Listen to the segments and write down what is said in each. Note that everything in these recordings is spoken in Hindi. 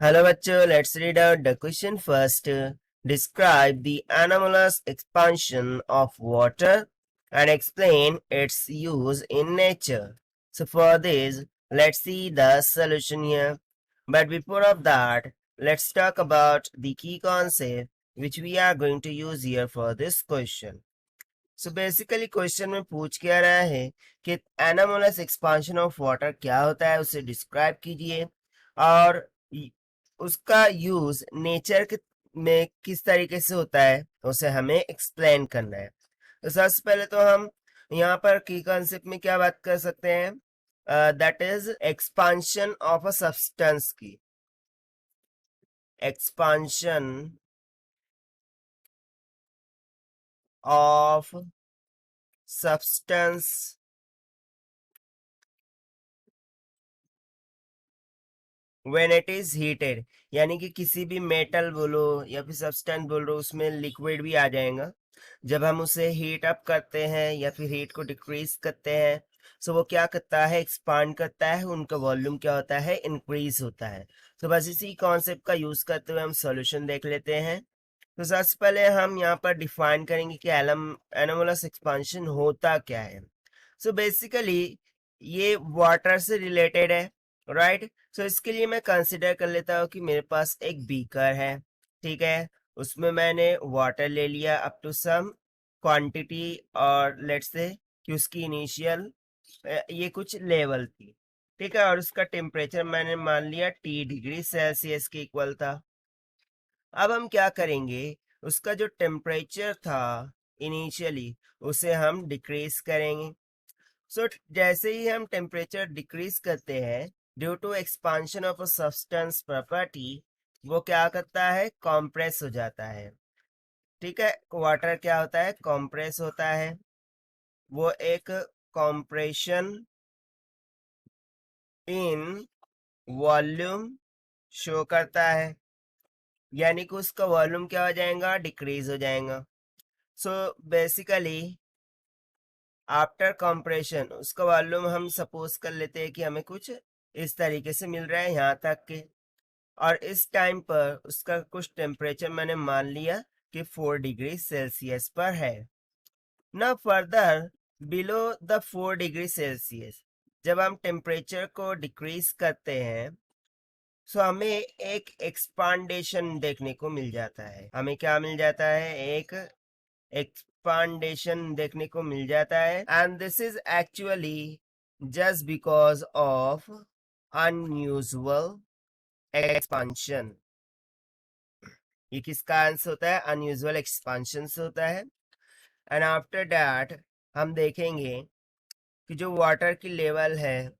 Hello bachcho, let's read out the question first. Describe the anomalous expansion of water and explain its use in nature. So for this, let's see the solution here. But before of that, let's talk about the key concept which we are going to use here for this question. So basically question में पूछ क्या रहा है कि एनामोलस एक्सपांशन ऑफ वाटर क्या होता है, उसे डिस्क्राइब कीजिए और उसका यूज नेचर में किस तरीके से होता है उसे हमें एक्सप्लेन करना है। तो सबसे पहले तो हम यहाँ पर की कॉन्सेप्ट में क्या बात कर सकते हैं, that is expansion of a substance की। Expansion of substance when it is heated, यानी कि किसी भी मेटल बोलो या फिर सब्सटेंस बोलो उसमें लिक्विड भी आ जाएगा। जब हम उसे हीट अप करते हैं या फिर हीट को डिक्रीज करते हैं सो वो क्या करता है, एक्सपांड करता है, उनका वॉल्यूम क्या होता है, इंक्रीज होता है। तो बस इसी कॉन्सेप्ट का यूज करते हुए हम सॉल्यूशन देख लेते हैं। तो सबसे पहले हम यहाँ पर डिफाइन करेंगे कि एनोमलस एक्सपांशन होता क्या है। सो बेसिकली ये वाटर से रिलेटेड है, राइट। सो इसके लिए मैं कंसिडर कर लेता हूँ कि मेरे पास एक बीकर है, ठीक है। उसमें मैंने वाटर ले लिया अप टू सम क्वांटिटी और लेट्स से कि उसकी इनिशियल ये कुछ लेवल थी, ठीक है। और उसका टेम्परेचर मैंने मान लिया T°C के इक्वल था। अब हम क्या करेंगे, उसका जो टेम्परेचर था इनिशियली उसे हम डिक्रीज करेंगे। सो जैसे ही हम टेम्परेचर डिक्रीज करते हैं due to expansion of a substance property, वो क्या करता है, कॉम्प्रेस हो जाता है, ठीक है। वाटर क्या होता है, कॉम्प्रेस होता है। वो एक कॉम्प्रेशन इन वॉल्यूम शो करता है, यानी कि उसका वॉल्यूम क्या हो जाएगा, डिक्रीज हो जाएगा। सो बेसिकली आफ्टर कंप्रेशन उसका वॉल्यूम हम सपोज कर लेते हैं कि हमें कुछ इस तरीके से मिल रहा है यहाँ तक के, और इस टाइम पर उसका कुछ टेम्परेचर मैंने मान लिया कि 4°C पर है। ना फर्दर बिलो द 4°C जब हम टेम्परेचर को डिक्रीज करते हैं सो हमें एक एक्सपांडेशन देखने को मिल जाता है। हमें क्या मिल जाता है, एक एक्सपांडेशन देखने को मिल जाता है। And this is actually just because of unusual expansion. ये किसका आंसर होता है, अनयूजुअल एक्सपांशन से होता है। एंड आफ्टर दैट हम देखेंगे कि जो वाटर की लेवल है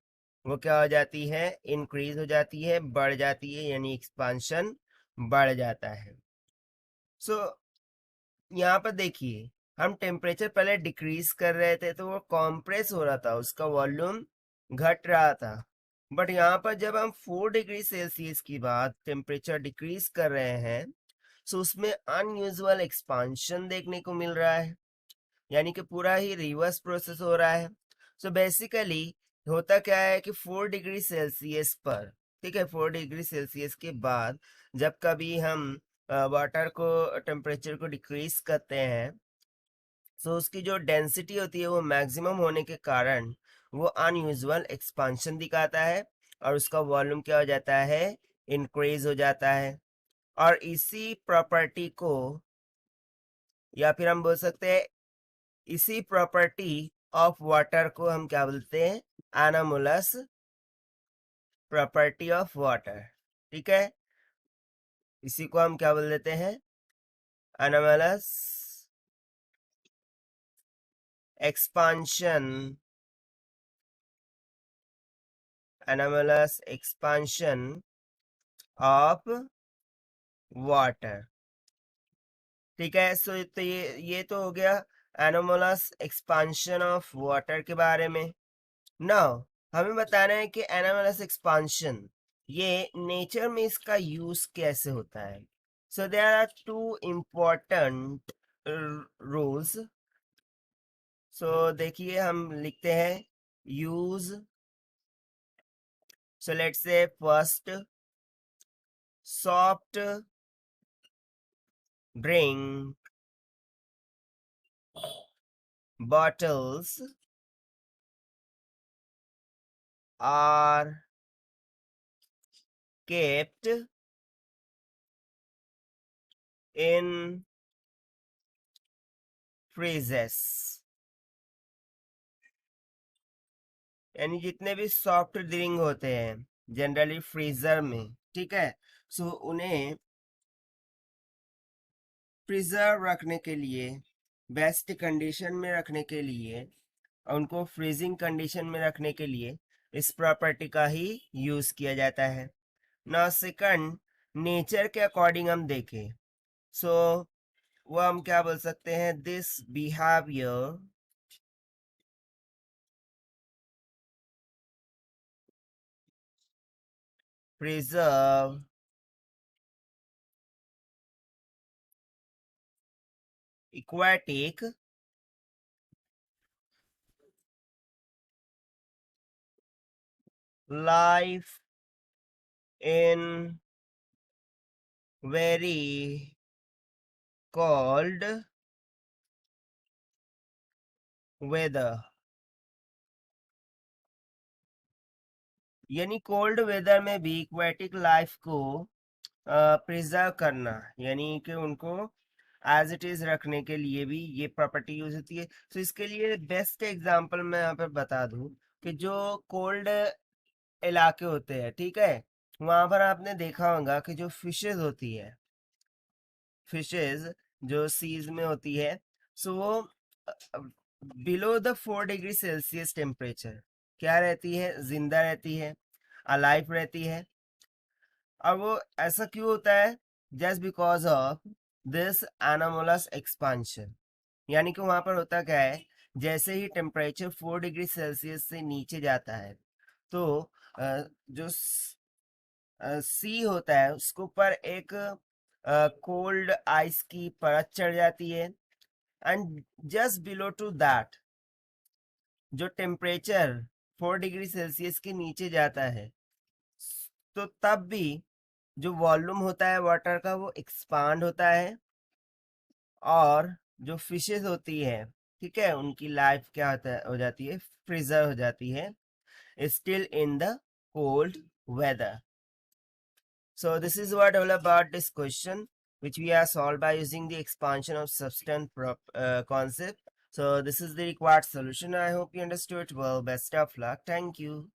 वो क्या हो जाती है, इंक्रीज हो जाती है, बढ़ जाती है, यानी एक्सपांशन बढ़ जाता है। सो यहाँ पर देखिए हम टेम्परेचर पहले डिक्रीज कर रहे थे तो वो कॉम्प्रेस हो रहा था, उसका वॉल्यूम घट रहा था। बट यहाँ पर जब हम 4°C की बात टेम्परेचर डिक्रीज कर रहे हैं सो उसमें अनयूजुअल एक्सपांशन देखने को मिल रहा है, यानी कि पूरा ही रिवर्स प्रोसेस हो रहा है। सो बेसिकली होता क्या है कि 4°C पर, ठीक है, 4°C के बाद जब कभी हम वाटर को टेम्परेचर को डिक्रीज करते हैं सो उसकी जो डेंसिटी होती है वो मैक्सिमम होने के कारण वो अनयूजुअल एक्सपांशन दिखाता है और उसका वॉल्यूम क्या हो जाता है, इंक्रीज हो जाता है। और इसी प्रॉपर्टी को या फिर हम बोल सकते हैं इसी प्रॉपर्टी ऑफ वाटर को हम क्या बोलते हैं, एनामोलस प्रॉपर्टी ऑफ वाटर, ठीक है। इसी को हम क्या बोल देते हैं, anomalous expansion, anomalous expansion of water, ठीक है। सो तो ये तो हो गया एनामोलस एक्सपांशन ऑफ वाटर के बारे में। नाउ हमें बताना है कि एनामोलस एक्सपांशन ये नेचर में इसका यूज कैसे होता है। So there are two important rules. So देखिए हम लिखते हैं use. So let's say first soft drink bottles are kept in freezes, यानी जितने भी सॉफ्ट ड्रिंक होते हैं जनरली फ्रीजर में, ठीक है, सो उन्हें प्रिजर्व रखने के लिए, बेस्ट कंडीशन में रखने के लिए, उनको फ्रीजिंग कंडीशन में रखने के लिए इस प्रॉपर्टी का ही यूज किया जाता है ना। सेकंड, नेचर के अकॉर्डिंग हम देखें, सो वो हम क्या बोल सकते हैं, this behaviour preserve aquatic life in very cold weather, यानी कोल्ड वेदर में भी एक्वेटिक लाइफ को प्रिजर्व करना, यानी कि उनको एज इट इज रखने के लिए भी ये प्रॉपर्टी यूज होती है। तो इसके लिए बेस्ट एग्जांपल मैं यहाँ पे बता दूं कि जो कोल्ड इलाके होते हैं, ठीक है, वहां पर आपने देखा होगा कि जो फिशेज होती है, फिशेज जो सीज में होती है, सो वो below the 4 degree Celsius temperature क्या रहती है, जिंदा रहती है, अलाइव रहती है। और वो ऐसा क्यों होता है, just because of this anomalous expansion, यानी कि वहां पर होता क्या है, जैसे ही टेम्परेचर 4 डिग्री सेल्सियस से नीचे जाता है, तो जो सी होता है उसके ऊपर एक कोल्ड आइस की परत चढ़ जाती है, and just below to that जो टेम्परेचर 4 डिग्री सेल्सियस के नीचे जाता है, तो तब भी जो वॉल्यूम होता है वाटर का वो एक्सपांड होता है, और जो फिशेस होती है, ठीक है, उनकी लाइफ क्या होता है, हो जाती है, फ्रीजर हो जाती है, still in the cold weather. So this is what all about this question, which we are solved by using the expansion of substance concept. So this is the required solution. I hope you understood well. Best of luck. Thank you.